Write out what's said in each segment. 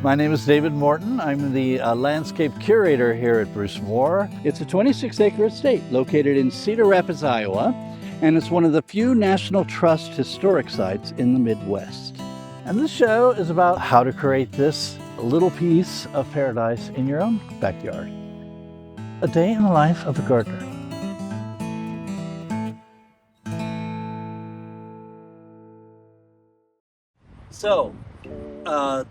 My name is David Morton. I'm the Landscape Curator here at Brucemore. It's a 26-acre estate located in Cedar Rapids, Iowa, and it's one of the few National Trust historic sites in the Midwest. And this show is about how to create this little piece of paradise in your own backyard. A day in the life of a gardener. So,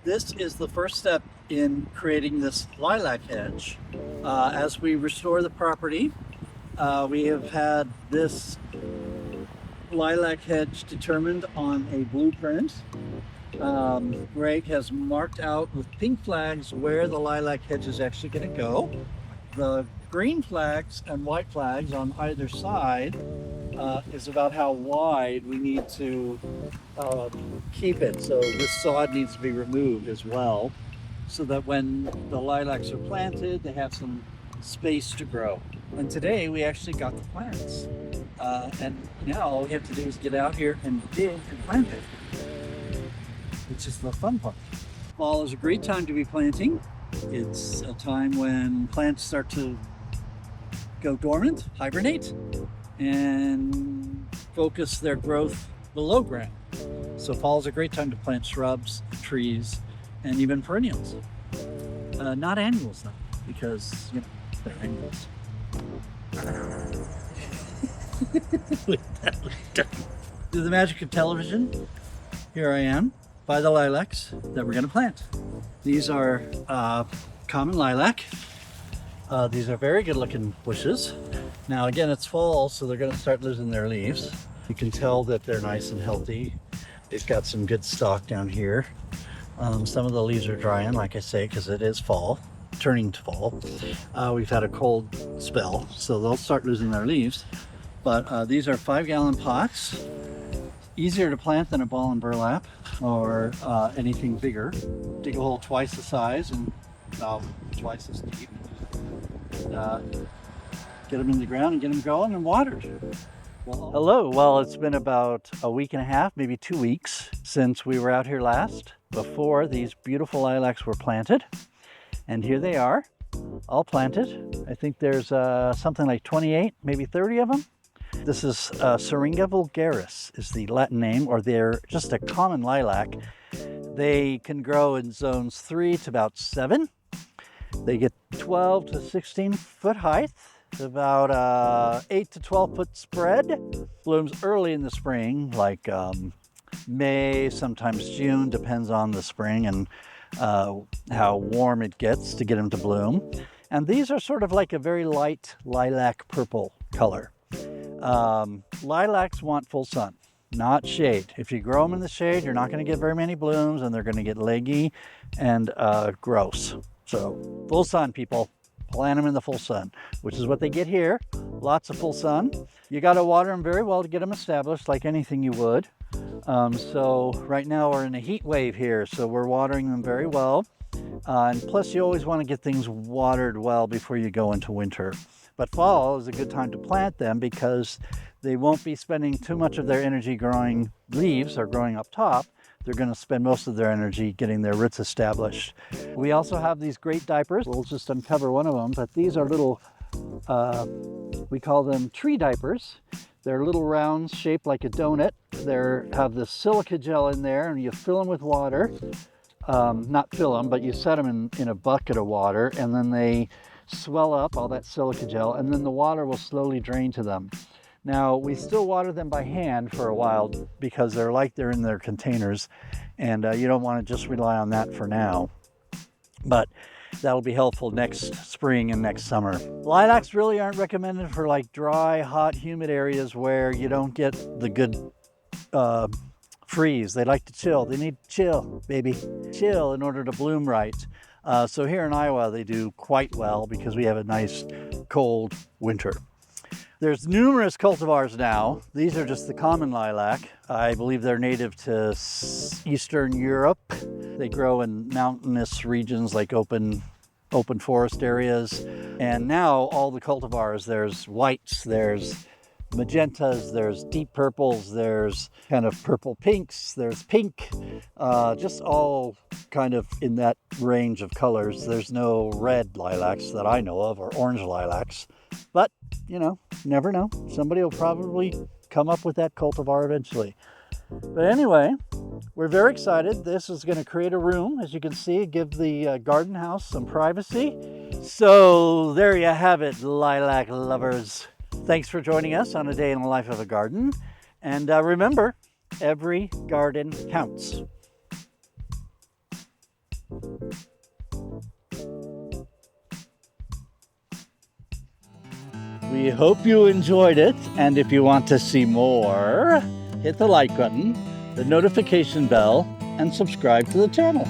this is the first step in creating this lilac hedge. As we restore the property, we have had this lilac hedge determined on a blueprint. Greg has marked out with pink flags where the lilac hedge is actually going to go. The green flags and white flags on either side is about how wide we need to keep it. So this sod needs to be removed as well, so that when the lilacs are planted, they have some space to grow. And today we actually got the plants. And now all we have to do is get out here and dig and plant it, which is the fun part. Fall is a great time to be planting. It's a time when plants start to go dormant, hibernate, and focus their growth below ground. So fall is a great time to plant shrubs, trees, and even perennials. Not annuals though, because they're annuals. Through the magic of television, here I am by the lilacs that we're going to plant. These are common lilac. These are very good looking bushes. Now again, it's fall, so they're going to start losing their leaves. You can tell that they're nice and healthy. They've got some good stalk down here. Some of the leaves are drying, like I say, because it is fall, turning to fall. We've had a cold spell, so they'll start losing their leaves. But these are 5-gallon pots. Easier to plant than a ball and burlap or anything bigger. Dig a hole twice the size and twice as deep. Get them in the ground and get them going and watered. Hello, well, it's been about a week and a half, maybe 2 weeks since we were out here last, before these beautiful lilacs were planted. And here they are, all planted. I think there's something like 28, maybe 30 of them. This is Syringa vulgaris is the Latin name, or they're just a common lilac. They can grow in zones 3 to about 7. They get 12 to 16 foot height, about 8 to 12 foot spread. Blooms early in the spring, like May, sometimes June, depends on the spring and how warm it gets to get them to bloom. And these are sort of like a very light lilac purple color. Lilacs want full sun, not shade. If you grow them in the shade, you're not going to get very many blooms, and they're going to get leggy and gross. So full sun, people. Plant them in the full sun, which is what they get here. Lots of full sun. You got to water them very well to get them established, like anything you would. So right now we're in a heat wave here, so we're watering them very well. And plus you always want to get things watered well before you go into winter. But fall is a good time to plant them because they won't be spending too much of their energy growing leaves or growing up top. They're going to spend most of their energy getting their roots established. We also have these great diapers. We'll just uncover one of them, but these are little, we call them tree diapers. They're little rounds shaped like a donut. They have this silica gel in there, and you fill them with water. Not fill them, but you set them in a bucket of water, and then they swell up, all that silica gel, and then the water will slowly drain to them. Now, we still water them by hand for a while because they're in their containers, and you don't want to just rely on that for now. But that'll be helpful next spring and next summer. Lilacs really aren't recommended for like dry, hot, humid areas where you don't get the good freeze. They like to chill. They need chill, baby. Chill in order to bloom right. So here in Iowa, they do quite well because we have a nice cold winter. There's numerous cultivars now. These are just the common lilac. I believe they're native to Eastern Europe. They grow in mountainous regions like open forest areas. And now all the cultivars, there's whites, there's magentas, there's deep purples, there's kind of purple pinks, there's pink, just all kind of in that range of colors. There's no red lilacs that I know of, or orange lilacs, but you know, never know. Somebody will probably come up with that cultivar eventually. But anyway, we're very excited. This is going to create a room, as you can see, give the garden house some privacy. So there you have it, lilac lovers. Thanks for joining us on A Day in the Life of a Garden. And remember, every garden counts. We hope you enjoyed it, and if you want to see more, hit the like button, the notification bell, and subscribe to the channel.